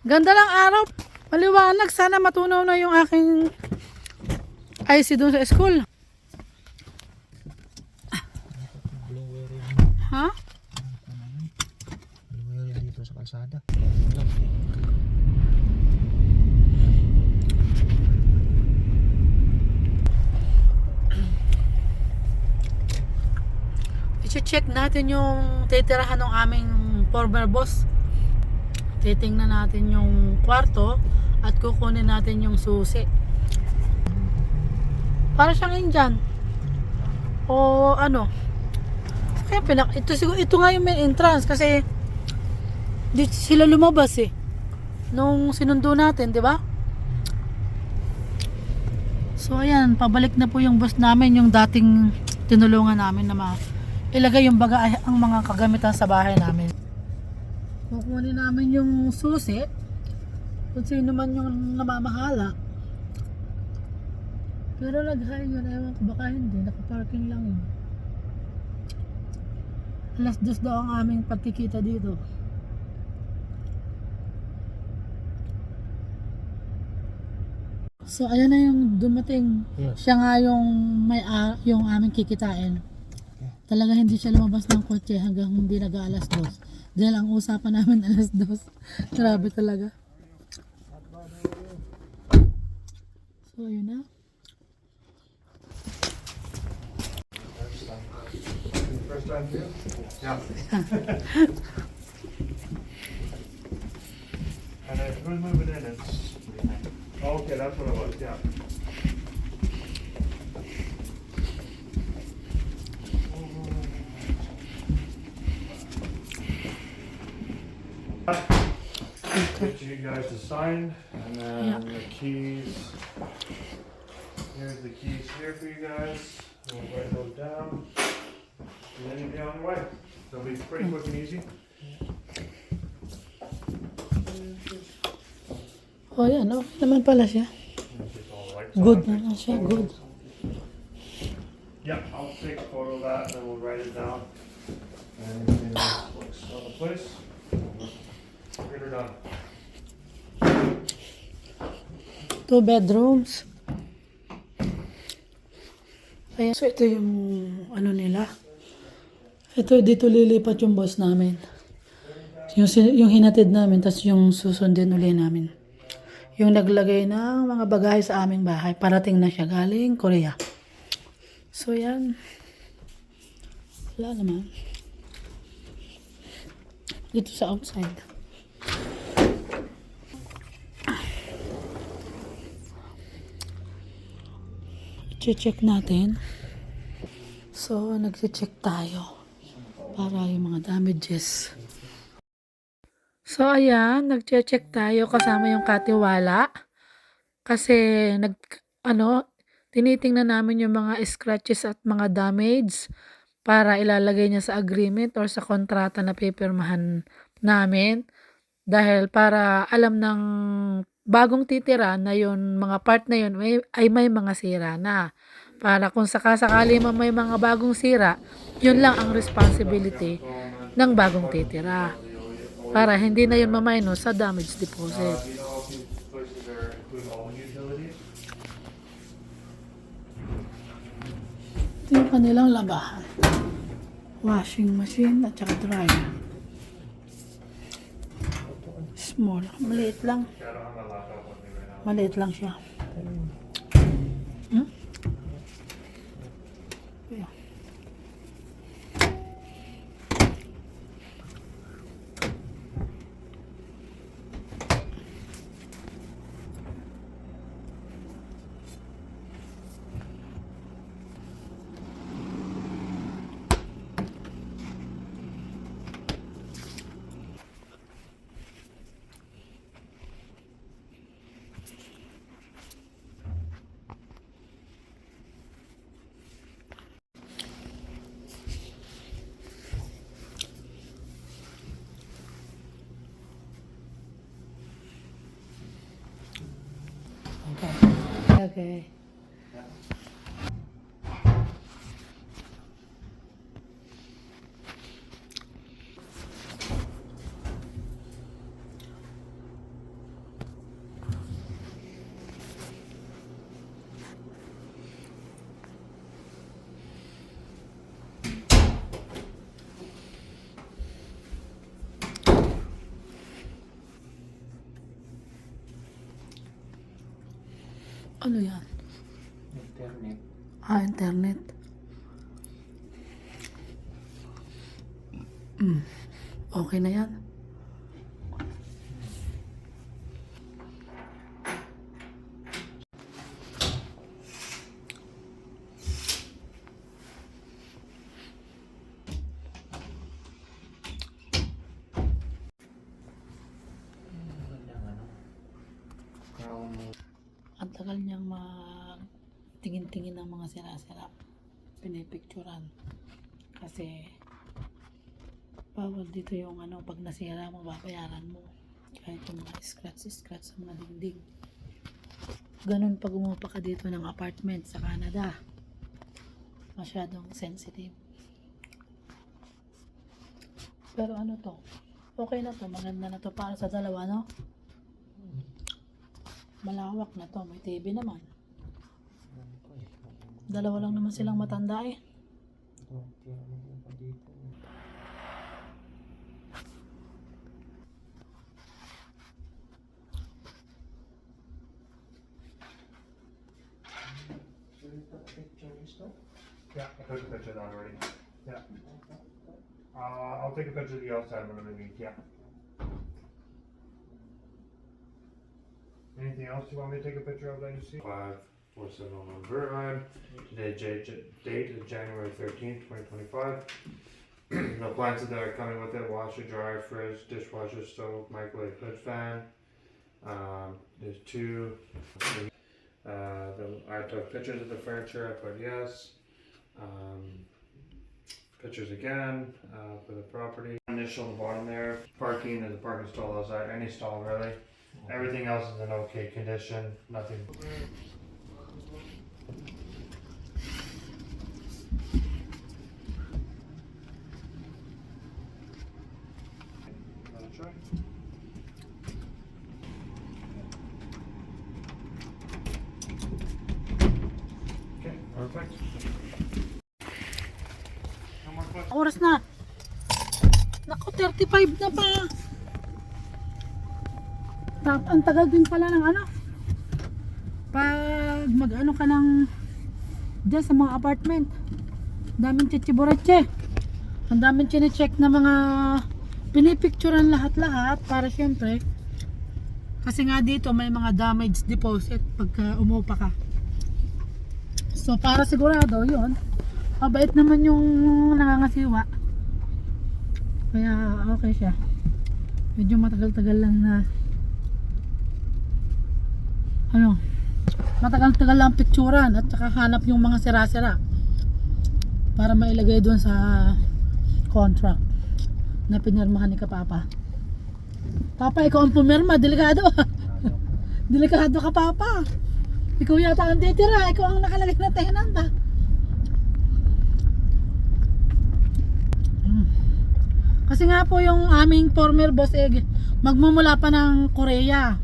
Ganda lang araw. Maliwanag. Sana matunaw na yung aking IC doon sa school. Blower yan. Ha? Blower yan dito sa kalsada. I-check natin yung titirahan ng aming former boss. Titingnan natin yung kwarto at kukunin natin yung susi. Para siyang Indian. O ano? Kaya ito nga yung main entrance kasi di sila lumabas eh. Nung sinundo natin, di ba? So ayan, pabalik na po yung boss namin, yung dating tinulungan namin na ilagay yung ang mga kagamitan sa bahay namin. Kukunin namin yung susi kung sino man yung namamahala. Pero nag-high yun, ewan ko baka hindi, nakaparking lang yun. 2:00 daw ang aming pagkikita dito. So ayan na yung dumating. Yes. Siya nga yung yung aming kikitain. Talaga hindi siya lumabas ng kotse hanggang hindi nag-aalas 2. Dahil ang usapan namin 2:00. Grabe talaga. So ayun na. First time for you? Yeah. And who's moving in? It's oh, okay, that's what it was. Yeah. Get you guys to sign, and then the keys. Here's the keys here for you guys. We'll write those down. And then you'll be on your way. It'll be pretty quick and easy. Oh yan, okay naman pala siya. Just all the lights Good on. naman siya, good. Yeah, I'll take a photo of that and then we'll write it down. And anything else looks on the place, we'll get her done. 2 bedrooms. Ayan, so ito yung ano nila. Ito, dito lilipat yung boss namin. Yung hinatid namin, tapos yung susundin uli namin. Yung naglagay ng mga bagahe sa aming bahay. Parating na siya galing Korea. So yan. Wala naman. Dito sa outside. I-check natin. So, nag-check tayo para yung mga damages. So, ayan, nag-check tayo kasama yung katiwala. Kasi, tinitingnan namin yung mga scratches at mga damage para ilalagay niya sa agreement or sa kontrata na pipirmahan namin. Dahil para alam ng bagong titira na yun, mga part na yun ay may mga sira na. Para kung sakasakali man may mga bagong sira, yun lang ang responsibility ng bagong titira. Para hindi na yun maminus sa damage deposit. Do you know if these places are include all utilities? Ito yung kanilang labahan. Washing machine at saka dryer. Small. Maliit lang. Yeah, I don't have my laptop with me right now. Maliit lang siya. Hmm? Ayan. Okay. Ano yan? Internet. Internet. Okay na yan. Magandang ano. Crown. Ang tagal niyang tingin-tingin ng mga sira-sira. Pinipicturan. Kasi bawal dito yung ano, pag nasira mo, babayaran mo. Kahit yung mga scratch sa mga dingding. Ganun pag umupa ka dito ng apartment sa Canada. Masyadong sensitive. Pero ano to? Okay na to. Maganda na to para sa dalawa, no? Malawak na to. May TV naman. Ano ko eh. Dalawa lang naman silang matanda eh. Ano pa dito. So you took pictures though? Yeah, I took a picture of that already. Yeah. I'll take a picture of the outside when I meet. Yeah. Anything else you want me to take a picture of that you see? 547 on Verheim. Date is January 13th, 2025. The appliances that are coming with it: washer, dryer, fridge, dishwasher, stove, microwave, hood fan. There's two. I took pictures of the furniture. I put yes. Pictures again for the property. Initial on the bottom there. Parking, there's a parking stall outside. Any stall really. Everything else is in okay condition. Nothing. Wanna try? Okay, perfect. No more questions? Oras na. Naku, 35 na pa. Ang tagal din pala ng ano. Pag mag-ano ka ng dyan sa mga apartment. Daming chichiboreche. Ang daming chine-check na mga pinipicturan lahat-lahat para syempre kasi nga dito may mga damage deposit pagka umupa ka. So para sigurado yun, mabait naman yung nangangasiwa. Kaya okay siya. Medyo matagal-tagal lang na ano, matagal-tagal lang picturan at saka hanap yung mga sira-sira para mailagay doon sa contract na pinirmahan ni Kapapa. Papa, ikaw ang pumirma, delikado. Delikado ka, Papa. Ikaw yata ang titira, ikaw ang nakalagay na tenant ah. Kasi nga po yung aming former boss magmumula pa ng Korea.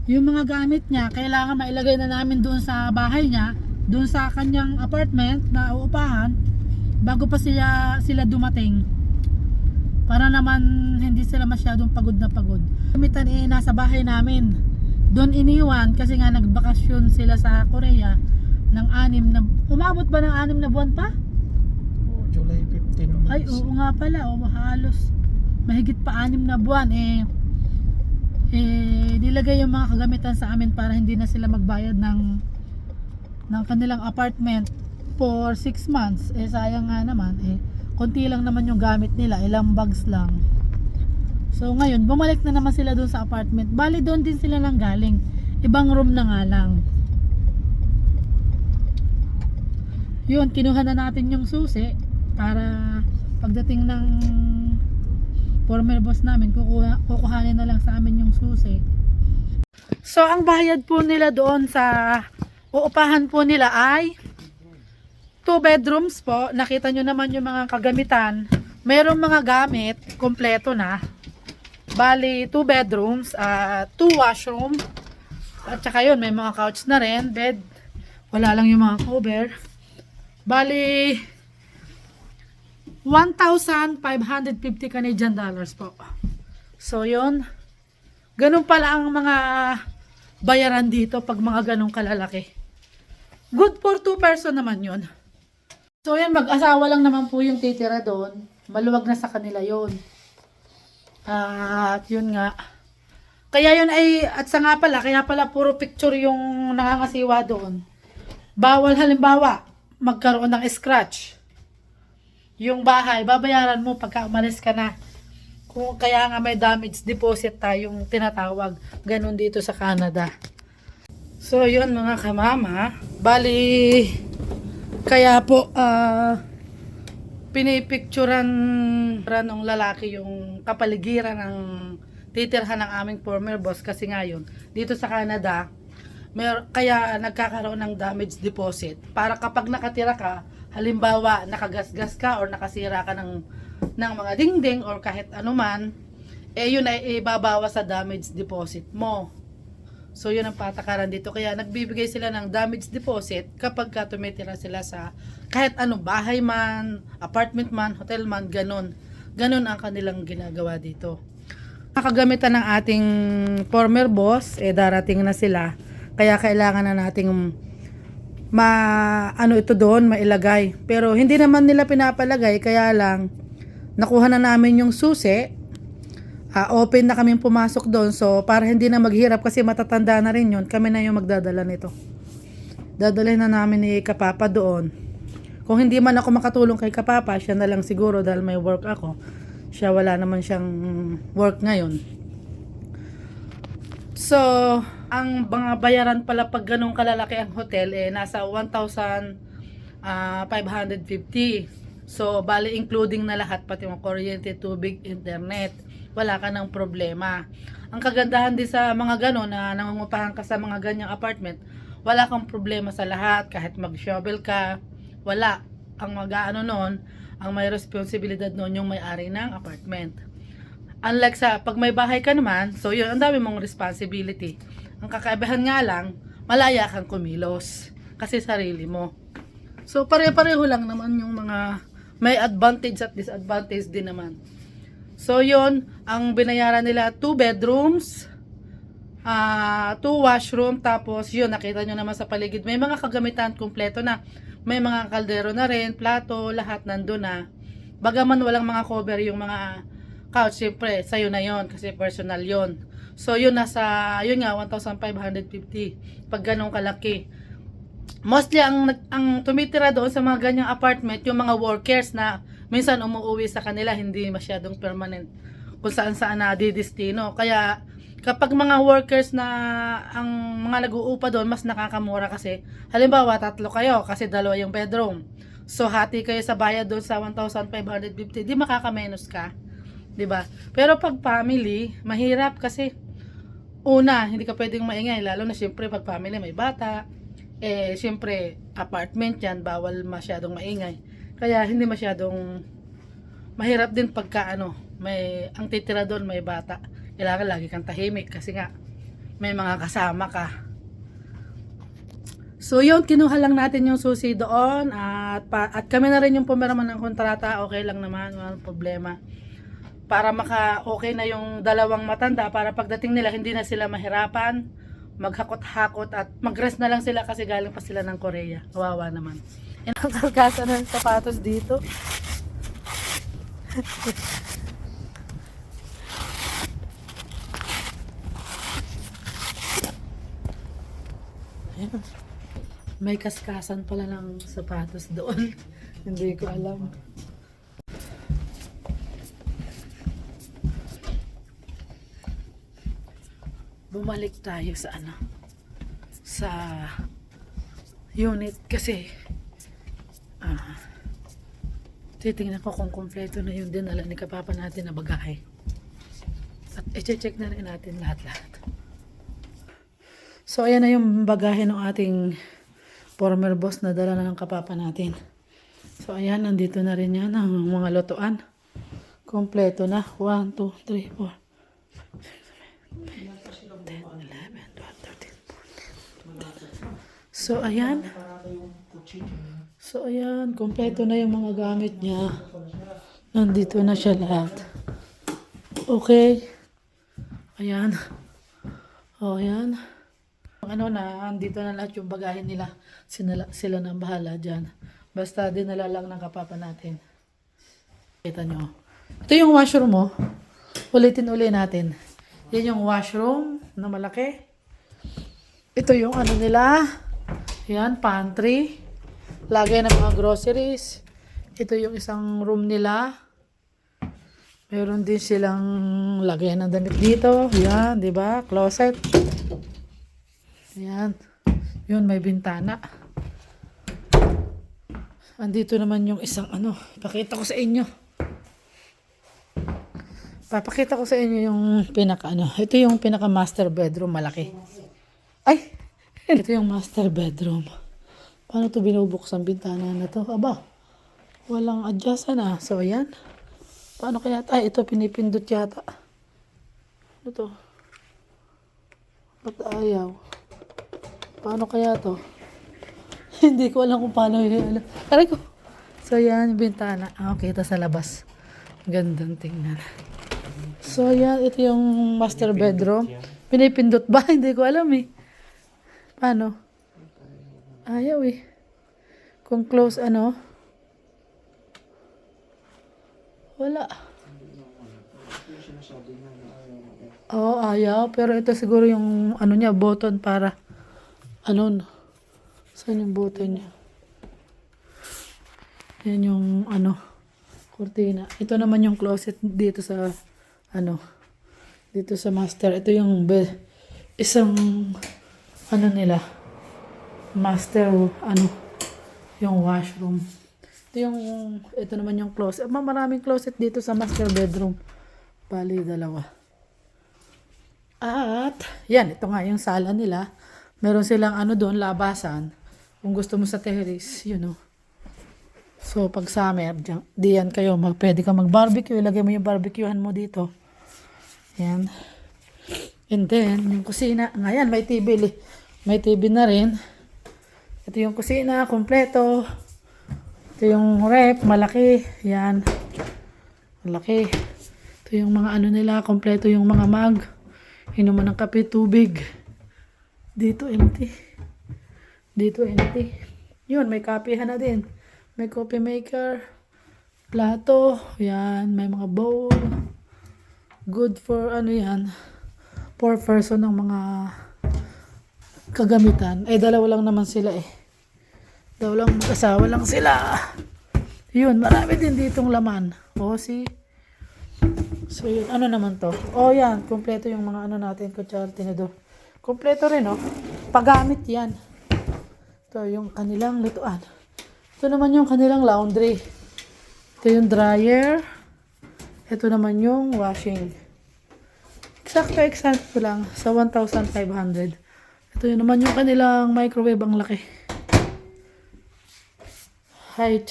Yung mga gamit niya, kailangan mailagay na namin doon sa bahay niya, doon sa kanyang apartment na uupahan bago pa sila dumating. Para naman hindi sila masyadong pagod na pagod. Gamitan nasa bahay namin. Doon iniwan kasi nga nagbakasyon sila sa Korea ng 6 na, umabot ba ng 6 na buwan pa? Oh, July 15 naman. Ay, oo nga pala, halos mahigit pa 6 na buwan nilagay yung mga kagamitan sa amin para hindi na sila magbayad ng kanilang apartment for 6 months. Sayang nga naman konti lang naman yung gamit nila, ilang bags lang. So ngayon, bumalik na naman sila doon sa apartment. Bali doon din sila nang galing. Ibang room na nga lang. Yun, kinuha na natin yung susi para pagdating ng former boss namin, kukuhanin na lang sa amin yung susi. So ang bayad po nila doon sa uupahan po nila ay 2 bedrooms po. Nakita nyo naman yung mga kagamitan. Mayroong mga gamit, kompleto na. Bali, 2 bedrooms, 2 washroom. At saka yun, may mga couch na rin, bed. Wala lang yung mga cover. Bali, 1,550 Canadian dollars po. So yun, ganun pala ang mga bayaran dito pag mga ganong kalalaki. Good for 2 person naman yun. So yan, mag-asawa lang naman po yung titira doon. Maluwag na sa kanila yon. At yun nga. Kaya yun ay, at sa nga pala, kaya pala puro picture yung nangangasiwa doon. Bawal halimbawa, magkaroon ng scratch. Yung bahay, babayaran mo pagka umalis ka na. Kung kaya nga may damage deposit tayong tinatawag. Ganun dito sa Canada. So yun mga kamama. Bali, kaya po, pinipicturan ng lalaki yung kapaligiran ng titirhan ng aming former boss kasi ngayon dito sa Canada kaya nagkakaroon ng damage deposit para kapag nakatira ka, halimbawa nakagasgas ka or nakasira ka ng mga dingding or kahit anuman, yun ay ibabawa sa damage deposit mo. So yun ang patakaran dito, kaya nagbibigay sila ng damage deposit kapag ka tumitira sila sa kahit ano, bahay man, apartment man, hotel man, ganun ang kanilang ginagawa dito. Nakagamitan ng ating former boss, darating na sila. Kaya kailangan na nating ito doon, mailagay. Pero hindi naman nila pinapalagay, kaya lang nakuha na namin yung susi. Open na kaming pumasok doon. So para hindi na maghirap kasi matatanda na rin yun, kami na yung magdadala nito. Dadalhin na namin ni Kapapa doon. Kung hindi man ako makatulong kay Kapapa, siya na lang siguro dahil may work ako. Siya wala naman siyang work ngayon. So, ang mga bayaran pala pag ganun kalalaki ang hotel nasa 1,550. So, bali including na lahat, pati yung kuryente, tubig, internet. Wala ka ng problema. Ang kagandahan din sa mga ganun na nangungupahan ka sa mga ganyang apartment, wala kang problema sa lahat. Kahit mag-shovel ka, wala. Ang mag-aano nun, ang may responsibilidad nun yung may-ari ng apartment. Unlike sa pag may bahay ka naman, so yun, ang dami mong responsibility. Ang kakaibahan nga lang, malaya kang kumilos kasi sarili mo. So pare-pareho lang naman yung mga may advantage at disadvantage din naman. So yun, ang binayaran nila 2 bedrooms, 2 washroom, tapos yun, nakita nyo naman sa paligid, may mga kagamitan kompleto na. May mga kaldero na rin, plato, lahat nandun na. Bagaman walang mga cover yung mga couch, siyempre, sa'yo na yon kasi personal yon. So, yun yun nga, 1,550 pag ganun kalaki. Mostly, ang tumitira doon sa mga ganyang apartment, yung mga workers na minsan umuwi sa kanila, hindi masyadong permanent kung saan-saan na didestino. Kaya, kapag mga workers na ang mga nag-uupa doon, mas nakakamura kasi. Halimbawa, 3 kayo kasi 2 yung bedroom. So, hati kayo sa bayad doon sa 1,550, di makakamenos ka. Diba? Pero pag family, mahirap kasi una, hindi ka pwedeng maingay. Lalo na siyempre pag family may bata. Siyempre, apartment yan, bawal masyadong maingay. Kaya hindi masyadong mahirap din pagka ang titira doon may bata. Kailangan lagi kang tahimik kasi nga may mga kasama ka. So yun, kinuha lang natin yung susi doon at kami na rin yung pumirma ng kontrata. Okay lang naman, walang problema. Para okay na yung dalawang matanda para pagdating nila hindi na sila mahirapan, maghakot-hakot at mag-rest na lang sila kasi galing pa sila ng Korea. Kawawa naman. Ang karkasan ng sapatos dito. Ayan. May kaskasan pala ng sapatos doon. Hindi ko alam. Bumalik tayo sa sa unit kasi titingnan ko kung kompleto na yung dinala ni Kapapa natin na bagahe. At i-check na rin natin lahat-lahat. So, ayan na yung bagahe ng ating former boss na dala na ng Kapapa natin. So, ayan, nandito na rin yan ang mga lutuan. Kompleto na. 1, 2, 3, 4, 10, 11, 12, 13, 14. So, ayan. So, ayan. Kompleto na yung mga gamit niya. Nandito na siya lahat. Okay. Ayan. O, ayan. Ano na, andito na lahat yung bagahin nila. Sila na ang bahala dyan. Basta dinala lang ng kapapa natin. Kita nyo. Ito yung washroom mo. Ulitin uli natin. Yan yung washroom na malaki. Ito yung ano nila. Yan, pantry. Lagay ng mga groceries. Ito yung isang room nila. Meron din silang lagayan ng damit dito. Yan, di ba? Closet. Yan. Yun, may bintana. Andito naman yung isang ano. Pakita ko sa inyo. Papakita ko sa inyo yung pinaka ano. Ito yung pinaka master bedroom. Malaki. Ay! Ito yung master bedroom. Paano to binubuksan bintana na to? Aba, walang adjustan ah. So, ayan. Paano kaya? Ay, ito pinipindot yata. Ano to? Ba't ayaw? Paano kaya to? Hindi ko alam kung paano yun. Aray ko. So, yan yung bintana. Okay, ito sa labas. Gandang tingnan. So, yan. Ito yung master bedroom. Pinipindot ba? Hindi ko alam eh. Paano? Ayaw eh. Kung close ano? Wala. Oo, ayaw. Pero ito siguro yung ano niya, button para ano. Saan yung button niya? Yan yung ano, kurtina. Ito naman yung closet dito sa ano, dito sa master. Ito yung isang ano nila, master ano, yung washroom. Ito naman yung closet. Maraming closet dito sa master bedroom. Bali, dalawa. At, yan, ito nga yung sala nila. Meron silang ano doon, labasan. Kung gusto mo sa terrace, you know. So, pag summer, diyan kayo, pwede ka mag-barbecue. Ilagay mo yung barbecuehan mo dito. Yan. And then, yung kusina. Ngayon, may TV. May TV na rin. Ito yung kusina, kompleto. Ito yung ref, malaki. Yan. Malaki. Ito yung mga ano nila, kompleto yung mga mug. Inuman ng kape, tubig. Dito, empty. Dito, empty. Yun, may kapehan na din. May coffee maker. Plato. Yan, may mga bowl. Good for, ano yan, 4 person ng mga kagamitan. Eh, dalawa lang naman sila eh. Dalawa lang mag-asawa lang sila. Yun, marami din ditong laman. O, see? So, yun. Ano naman to? O, yan. Kompleto yung mga ano natin. Kutsara, tinidor. Kompleto rin, no? Pagamit yan. Ito yung kanilang lutuan. Ito naman yung kanilang laundry. Ito yung dryer. Ito naman yung washing. Eksakto lang. Sa 1,500. Ito yun naman yung kanilang microwave. Ang laki. High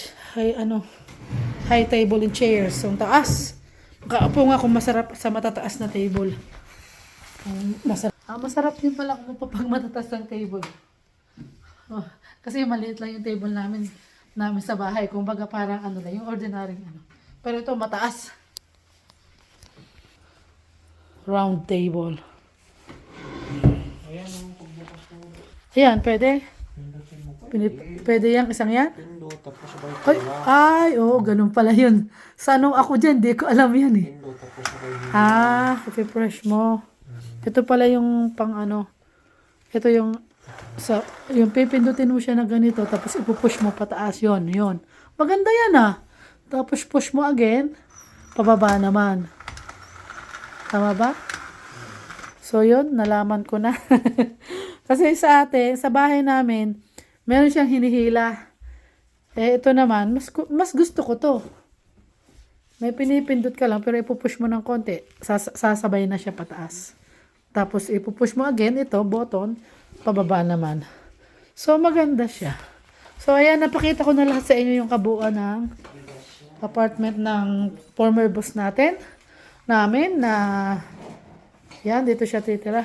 table and chairs. So, ang taas. Makaupo nga kung masarap sa matataas na table. Masarap din pala kung pag matataas ng table. Oh, kasi maliit lang yung table namin sa bahay. Kumbaga parang ano lang, yung ordinary ano. Pero ito mataas. Round table. Ayan, pwede. Pwede yan, isang yan? Ay, oo, ganun pala yun. Sanong ako dyan, di ko alam yan eh. Fresh mo. Ito pala yung pang ano. Ito yung yung pipindutin mo siya na ganito, tapos ipupush mo pataas yon. Maganda yan ah. Tapos push mo again, pababa naman. Tama ba? So yun, nalaman ko na. Kasi sa bahay namin, meron siyang hinihila. Eh ito naman, mas gusto ko to. May pinipindot ka lang, pero ipupush mo ng konti, sasabay na siya pataas. Tapos ipupush mo again, ito, button, pababa naman. So, maganda siya. So, ayan, napakita ko na lahat sa inyo yung kabuuan ng apartment ng former boss namin, na, yan, dito siya titira.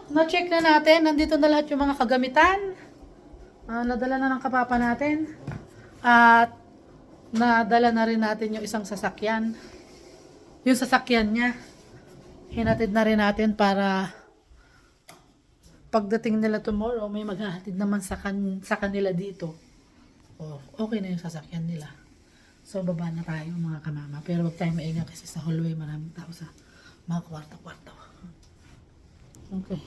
Na-check na natin, nandito na lahat yung mga kagamitan. Nadala na ng kapapa natin. At, nadala na rin natin yung isang sasakyan. Yung sasakyan niya. hinatid na rin natin para pagdating nila tomorrow, may maghahatid naman sa kanila dito. Oh, okay na yung sasakyan nila. So, baba na tayo mga kamama. Pero wag tayo maingay kasi sa hallway maraming tao sa mga kwarto-kwarto. Okay.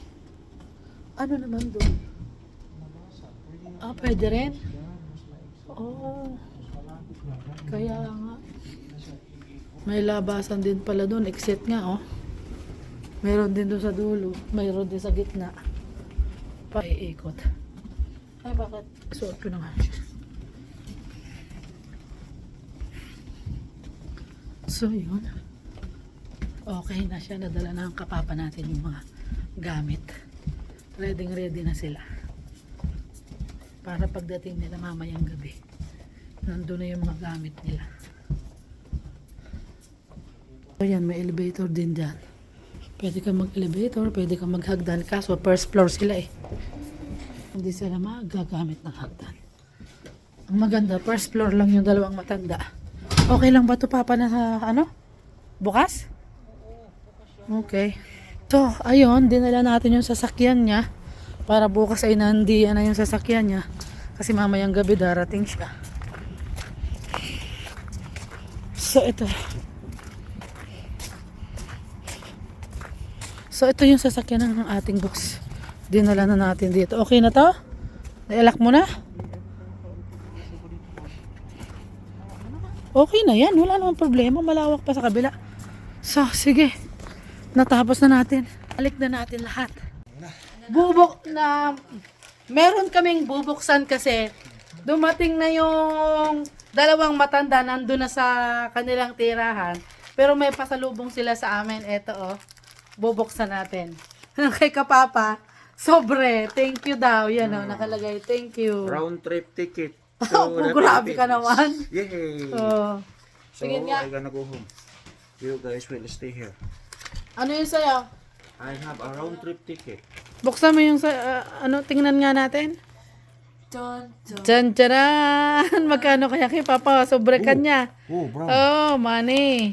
Ano naman doon? Ah, pwede rin? Oh. Kaya nga. May labasan din pala doon. Exit nga, oh. Mayroon din doon sa dulo. Mayroon din sa gitna. Paiikot. Ay, bakit? Suot ko na nga siya. So, yun. Okay na siya. Nadala na ang kapapa natin yung mga gamit. Ready na sila. Para pagdating nila mamayang gabi, nandun na yung mga gamit nila. Ayan, may elevator din dyan. Pwede ka mag-elevator, pwede ka maghagdan. Kaso first floor sila eh. Hindi sila magagamit ng hagdan. Ang maganda, first floor lang yung dalawang matanda. Okay lang ba ito, Papa, na sa ano? Bukas? Okay. So, ayun, dinala natin yung sasakyan niya. Para bukas ay nandiyan na yung sasakyan niya. Kasi mamayang gabi darating siya. So, ito. So, ito yung sasakyan ng ating boss. Dinala na natin dito. Okay na to? Nailak mo na? Okay na yan. Wala namang problema. Malawak pa sa kabila. So, sige. Natapos na natin. Alik na natin lahat. Bubok na... Meron kaming bubuksan kasi dumating na yung dalawang matanda nandun na sa kanilang tirahan. Pero may pasalubong sila sa amin. Eto oh. Bubuksan natin. Kay Kapapa. Sobre. Thank you daw. Yan oh. Nakalagay. Thank you. Round trip ticket. Oh, grabe ka naman. Yay! Oh. So, Sige nga. I'm gonna go home. You guys will stay here. Ano yun sa'yo? I have a round trip ticket. Buksan mo yung sa, ano, tingnan nga natin. Dyan, dyan. Magkano kaya kay Papa? Sobre ka niya. Oh, bro. Oh, money.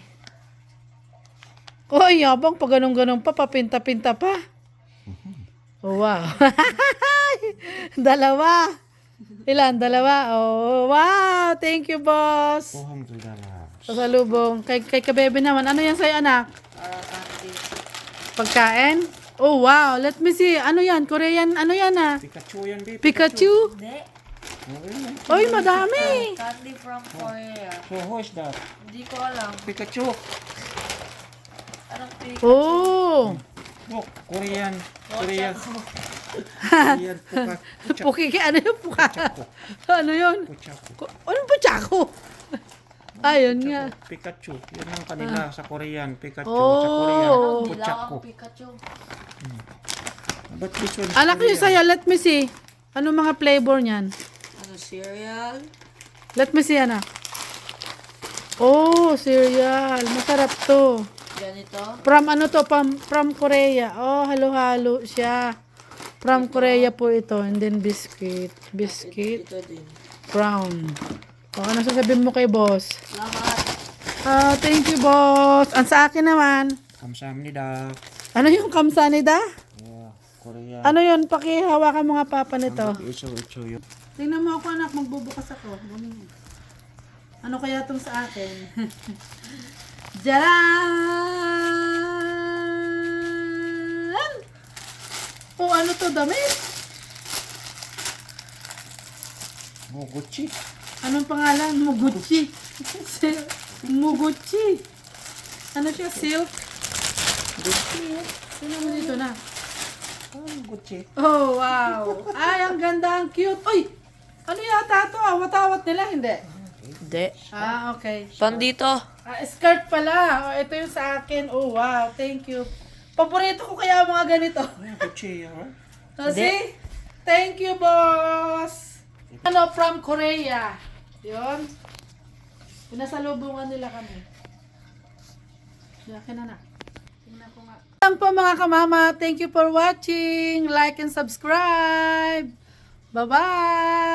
Oh, yabang pa ganun-ganun pa. Papinta-pinta pa. Oh, wow. Dalawa. Ilan? Dalawa. Oh, wow. Thank you, boss. $400. Pasalubong. Kay kabebe naman. Ano yan sa'yo, anak? Pagkain? Oh, wow. Let me see. Ano yan? Korean, ano yan ah? Pikachu yan, babe. Pikachu? Hindi. Oy, madami. Candy from Korea. So, who is that? Hindi ko alam. Pikachu. Anong pick? Oh. Look, Korean. Korean. Korean Puka. Puki, ano yung puka? Ano yun? Puchaku. Anong puchako? Ayun nga. Pikachu. Yun ang kanila sa Korean. Pikachu. Oh. Sa Korean. Dilaw ang Puchaku. Pikachu. But this one is Anak yung Korean. sa'yo, let me see. Ano mga flavor niyan? Ano, cereal? Let me see, anak. Oh, cereal. Masarap to. Ganito? From ano to? From Korea. Oh, halo-halo siya. From Korea po ito. And then biscuit. Biscuit. Ito din. Brown. Oh, ano sasabihin mo kay boss? Salamat. Thank you, boss. Ang sa akin naman. Kamsahamnida. Ano yung kamsanida? Yeah, Korean. Ano yun? Pakihawakan mo nga papa nito. Icho yun. Tingnan mo ako, anak. Magbubukas ako. Ano kaya itong sa akin? Jaran! Oh, ano to? Damit? Moguchi. Anong pangalan? Muguchi. Muguchi. Ano siya? Silk? Sino mo dito na? Moguchi. Oh, wow. Ay, ang ganda. Ang cute. Uy! Ano yata ito? Awat-awat nila? Hindi. Hindi. Ah, okay. Pandito. Skirt pala. Oh, ito yung sa akin. Oh, wow. Thank you. Paborito ko kaya ang mga ganito. Moguchi, alright? Oh, see? Thank you, boss. Ano, from Korea. Yun. Pinasalubungan nila kami. Yakin na. Tingnan ko nga. Lang po mga kamama. Thank you for watching. Like and subscribe. Bye-bye.